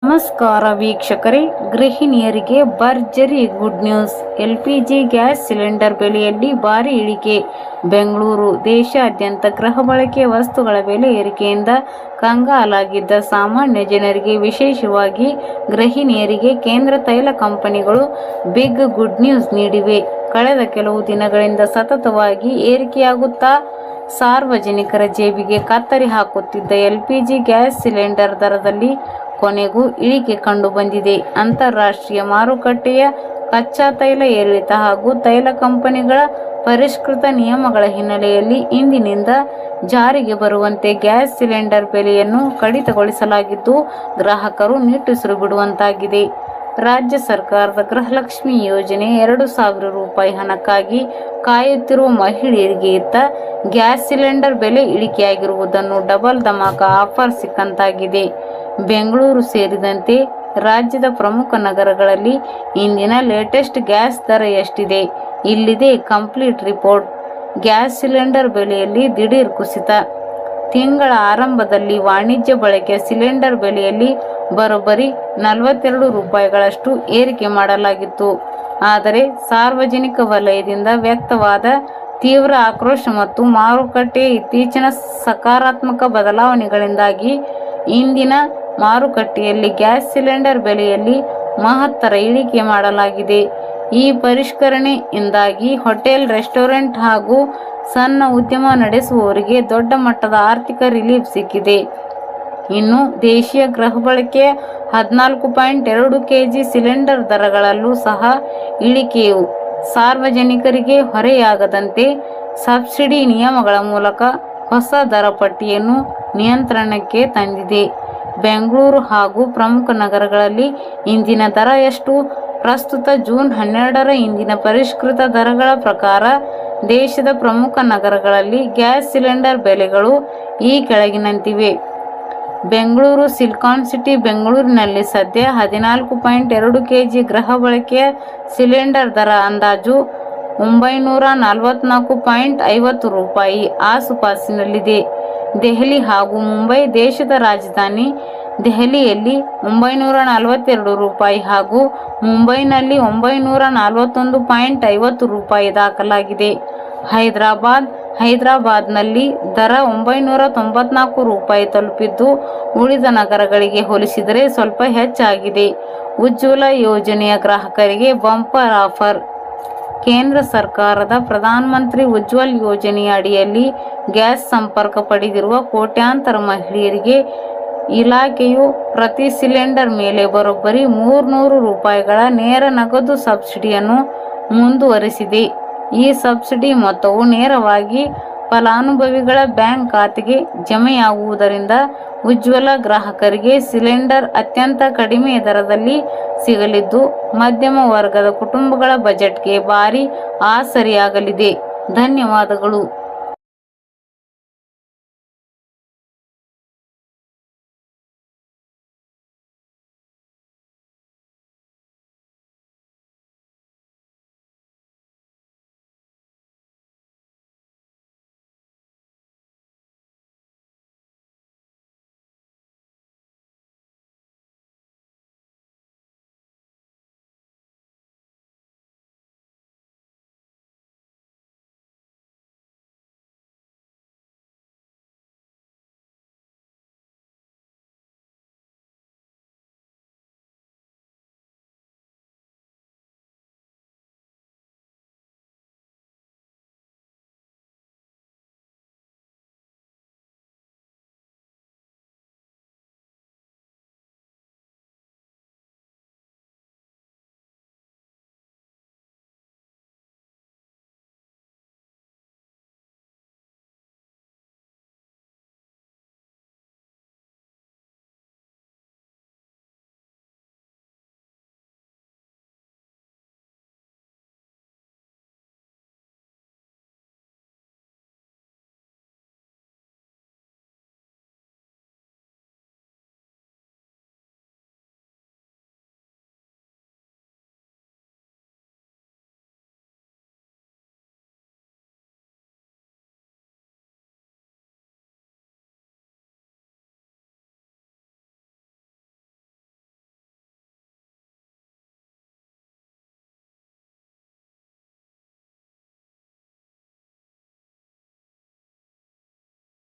ನಮಸ್ಕಾರ ವೀಕ್ಷಕರೇ, ಗೃಹಿಣಿಯರಿಗೆ ಭರ್ಜರಿ good news. LPG gas cylinder ಬೆಲೆಯಲ್ಲಿ ಭಾರಿ ಇಳಿಕೆ. ಬೆಂಗಳೂರು: ದೇಶಾದ್ಯಂತ ಗೃಹ ಬಳಕೆಯ ವಸ್ತುಗಳ ಬೆಲೆ ಏರಿಕೆಯಿಂದ ಕಂಗಾಲಾಗಿದ್ದ ಸಾಮಾನ್ಯ ಜನರಿಗೆ, ವಿಶೇಷವಾಗಿ ಗೃಹಿಣಿಯರಿಗೆ ಕೇಂದ್ರ ತೈಲ ಕಂಪನಿಗಳು ಬಿಗ್ ಗುಡ್ ನ್ಯೂಸ್ ನೀಡಿವೆ. ಕಳೆದ ಕೆಲವು ದಿನಗಳಿಂದ ಸತತವಾಗಿ ಏರಿಕೆಯಾಗುತ್ತಾ ಸಾರ್ವಜನಿಕರ ಜೇಬಿಗೆ ಕತ್ತರಿ ಹಾಕುತ್ತಿದ್ದ ಎಲ್ಪಿಜಿ ಗ್ಯಾಸ್ ಸಿಲಿಂಡರ್ ದರದಲ್ಲಿ ಕೊನೆಗೂ ಇಳಿಕೆ ಕಂಡುಬಂದಿದೆ. ಅಂತಾರಾಷ್ಟ್ರೀಯ ಮಾರುಕಟ್ಟೆಯ ಕಚ್ಚಾ ತೈಲ ಏರಿಳಿತ ಹಾಗೂ ತೈಲ ಕಂಪನಿಗಳ ಪರಿಷ್ಕೃತ ನಿಯಮಗಳ ಹಿನ್ನೆಲೆಯಲ್ಲಿ ಇಂದಿನಿಂದ ಜಾರಿಗೆ ಬರುವಂತೆ ಗ್ಯಾಸ್ ಸಿಲಿಂಡರ್ ಬೆಲೆಯನ್ನು ಕಡಿತಗೊಳಿಸಲಾಗಿದ್ದು, ಗ್ರಾಹಕರು ನಿಟ್ಟುಸಿರು ಬಿಡುವಂತಾಗಿದೆ. ರಾಜ್ಯ ಸರ್ಕಾರದ ಗೃಹಲಕ್ಷ್ಮಿ ಯೋಜನೆ ₹2,000 ಹಣಕ್ಕಾಗಿ ಕಾಯುತ್ತಿರುವ ಮಹಿಳೆಯರಿಗೆ ಇತ್ತ ಗ್ಯಾಸ್ ಸಿಲಿಂಡರ್ ಬೆಲೆ ಇಳಿಕೆಯಾಗಿರುವುದನ್ನು ಡಬಲ್ ಧಮಾಕ ಆಫರ್ ಸಿಕ್ಕಂತಾಗಿದೆ. ಬೆಂಗಳೂರು ಸೇರಿದಂತೆ ರಾಜ್ಯದ ಪ್ರಮುಖ ನಗರಗಳಲ್ಲಿ ಇಂದಿನ ಲೇಟೆಸ್ಟ್ ಗ್ಯಾಸ್ ದರ ಎಷ್ಟಿದೆ? ಇಲ್ಲಿದೆ ಕಂಪ್ಲೀಟ್ ರಿಪೋರ್ಟ್. ಗ್ಯಾಸ್ ಸಿಲಿಂಡರ್ ಬೆಲೆಯಲ್ಲಿ ದಿಢೀರ್ ಕುಸಿತ. ತಿಂಗಳ ಆರಂಭದಲ್ಲಿ ವಾಣಿಜ್ಯ ಬಳಕೆಯ ಸಿಲಿಂಡರ್ ಬೆಲೆಯಲ್ಲಿ ಬರೋಬ್ಬರಿ ₹42ಗಳಷ್ಟು ಏರಿಕೆ ಮಾಡಲಾಗಿತ್ತು. ಆದರೆ ಸಾರ್ವಜನಿಕ ವಲಯದಿಂದ ವ್ಯಕ್ತವಾದ ತೀವ್ರ ಆಕ್ರೋಶ ಮತ್ತು ಮಾರುಕಟ್ಟೆಯ ಇತ್ತೀಚಿನ ಸಕಾರಾತ್ಮಕ ಬದಲಾವಣೆಗಳಿಂದಾಗಿ ಇಂದಿನ ಮಾರುಕಟ್ಟೆಯಲ್ಲಿ ಗ್ಯಾಸ್ ಸಿಲಿಂಡರ್ ಬೆಲೆಯಲ್ಲಿ ಮಹತ್ತರ ಇಳಿಕೆ ಮಾಡಲಾಗಿದೆ. ಈ ಪರಿಷ್ಕರಣೆಯಿಂದಾಗಿ ಹೋಟೆಲ್, ರೆಸ್ಟೋರೆಂಟ್ ಹಾಗೂ ಸಣ್ಣ ಉದ್ಯಮ ನಡೆಸುವವರಿಗೆ ದೊಡ್ಡ ಮಟ್ಟದ ಆರ್ಥಿಕ ರಿಲೀಫ್ ಸಿಕ್ಕಿದೆ. ಇನ್ನು ದೇಶೀಯ ಗೃಹ ಬಳಕೆಯ 14.2 ಕೆಜಿ ಸಿಲಿಂಡರ್ ದರಗಳಲ್ಲೂ ಸಹ ಇಳಿಕೆಯು ಸಾರ್ವಜನಿಕರಿಗೆ ಹೊರೆಯಾಗದಂತೆ ಸಬ್ಸಿಡಿ ನಿಯಮಗಳ ಮೂಲಕ ಹೊಸ ದರ ಪಟ್ಟಿಯನ್ನು ನಿಯಂತ್ರಣಕ್ಕೆ ತಂದಿದೆ. ಬೆಂಗಳೂರು ಹಾಗೂ ಪ್ರಮುಖ ನಗರಗಳಲ್ಲಿ ಇಂದಿನ ದರ ಎಷ್ಟು? ಪ್ರಸ್ತುತ ಜೂನ್ 12ರ ಇಂದಿನ ಪರಿಷ್ಕೃತ ದರಗಳ ಪ್ರಕಾರ ದೇಶದ ಪ್ರಮುಖ ನಗರಗಳಲ್ಲಿ ಗ್ಯಾಸ್ ಸಿಲಿಂಡರ್ ಬೆಲೆಗಳು ಈ ಕೆಳಗಿನಂತಿವೆ. ಬೆಂಗಳೂರು: ಸಿಲಿಕಾನ್ ಸಿಟಿ ಬೆಂಗಳೂರಿನಲ್ಲಿ ಸದ್ಯ 14.2 ಕೆಜಿ ಗೃಹ ಬಳಕೆಯ ಸಿಲಿಂಡರ್ ದರ ಅಂದಾಜು ₹944.50 ಆಸುಪಾಸಿನಲ್ಲಿದೆ. ದೆಹಲಿ ಹಾಗೂ ಮುಂಬೈ: ದೇಶದ ರಾಜಧಾನಿ ದೆಹಲಿಯಲ್ಲಿ ₹942 ಹಾಗೂ ಮುಂಬೈನಲ್ಲಿ ₹941.50 ದಾಖಲಾಗಿದೆ. ಹೈದರಾಬಾದ್ನಲ್ಲಿ ದರ ₹994 ತಲುಪಿದ್ದು, ಉಳಿದ ನಗರಗಳಿಗೆ ಹೋಲಿಸಿದರೆ ಸ್ವಲ್ಪ ಹೆಚ್ಚಾಗಿದೆ. ಉಜ್ವಲ ಯೋಜನೆಯ ಗ್ರಾಹಕರಿಗೆ ಬಂಪರ್ ಆಫರ್. ಕೇಂದ್ರ ಸರ್ಕಾರದ ಪ್ರಧಾನಮಂತ್ರಿ ಉಜ್ವಲ್ ಯೋಜನೆಯ ಅಡಿಯಲ್ಲಿ ಗ್ಯಾಸ್ ಸಂಪರ್ಕ ಪಡೆದಿರುವ ಕೋಟ್ಯಾಂತರ ಮಹಿಳೆಯರಿಗೆ ಇಲಾಖೆಯು ಪ್ರತಿ ಸಿಲಿಂಡರ್ ಮೇಲೆ ಬರೋಬ್ಬರಿ ₹300ಗಳ ನೇರ ನಗದು ಸಬ್ಸಿಡಿಯನ್ನು ಮುಂದುವರಿಸಿದೆ. ಈ ಸಬ್ಸಿಡಿ ಮೊತ್ತವು ನೇರವಾಗಿ ಫಲಾನುಭವಿಗಳ ಬ್ಯಾಂಕ್ ಖಾತೆಗೆ ಜಮೆಯಾಗುವುದರಿಂದ ಉಜ್ವಲ ಗ್ರಾಹಕರಿಗೆ ಸಿಲಿಂಡರ್ ಅತ್ಯಂತ ಕಡಿಮೆ ದರದಲ್ಲಿ ಸಿಗಲಿದ್ದು, ಮಧ್ಯಮ ವರ್ಗದ ಕುಟುಂಬಗಳ ಬಜೆಟ್ಗೆ ಭಾರೀ ಆಸರೆಯಾಗಲಿದೆ. ಧನ್ಯವಾದಗಳು.